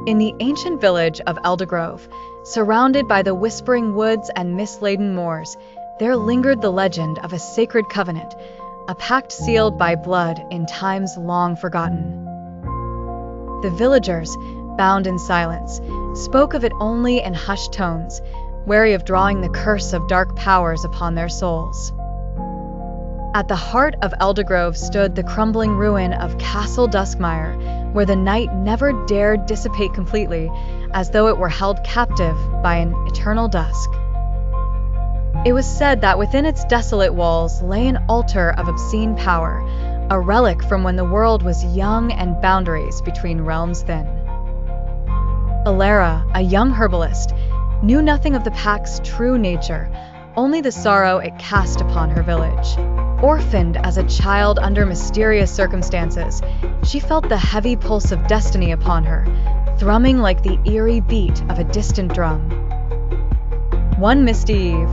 In the ancient village of Eldergrove, surrounded by the whispering woods and mist-laden moors, there lingered the legend of a sacred covenant, a pact sealed by blood in times long forgotten. The villagers, bound in silence, spoke of it only in hushed tones, wary of drawing the curse of dark powers upon their souls. At the heart of Eldergrove stood the crumbling ruin of Castle Duskmire, where the night never dared dissipate completely, as though it were held captive by an eternal dusk. It was said that within its desolate walls lay an altar of obscene power, a relic from when the world was young and boundaries between realms thin. Alara, a young herbalist, knew nothing of the pact's true nature, only the sorrow it cast upon her village. Orphaned as a child under mysterious circumstances, she felt the heavy pulse of destiny upon her, thrumming like the eerie beat of a distant drum. One misty eve,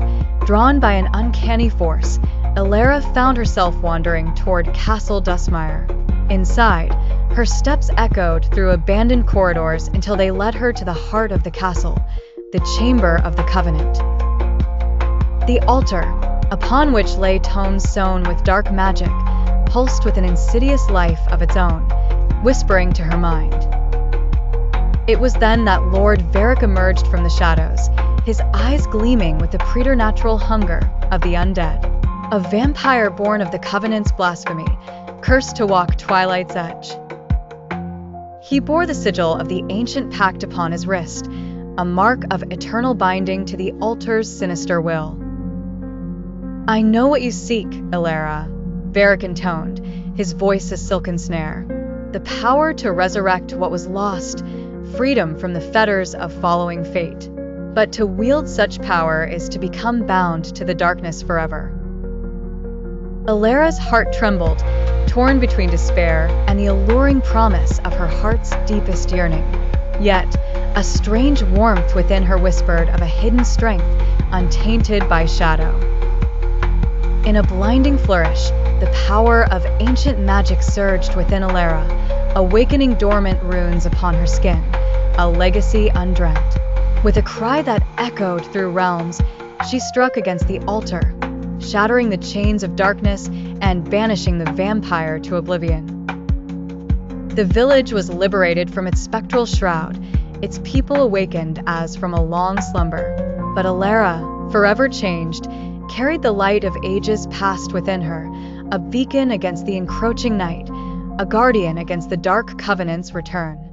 drawn by an uncanny force, Alara found herself wandering toward Castle Duskmire. Inside, her steps echoed through abandoned corridors until they led her to the heart of the castle, the Chamber of the Covenant. The altar, upon which lay tomes sewn with dark magic, pulsed with an insidious life of its own, whispering to her mind. It was then that Lord Varric emerged from the shadows, his eyes gleaming with the preternatural hunger of the undead. A vampire born of the Covenant's blasphemy, cursed to walk Twilight's edge. He bore the sigil of the ancient pact upon his wrist, a mark of eternal binding to the altar's sinister will. "I know what you seek, Alara," Varric intoned, his voice a silken snare. "The power to resurrect what was lost, freedom from the fetters of following fate. But to wield such power is to become bound to the darkness forever." Alara's heart trembled, torn between despair and the alluring promise of her heart's deepest yearning. Yet, a strange warmth within her whispered of a hidden strength untainted by shadow. In a blinding flourish, the power of ancient magic surged within Alara, awakening dormant runes upon her skin, a legacy undreamt. With a cry that echoed through realms, she struck against the altar, shattering the chains of darkness and banishing the vampire to oblivion. The village was liberated from its spectral shroud, its people awakened as from a long slumber. But Alara, forever changed, carried the light of ages past within her, a beacon against the encroaching night, a guardian against the dark covenant's return.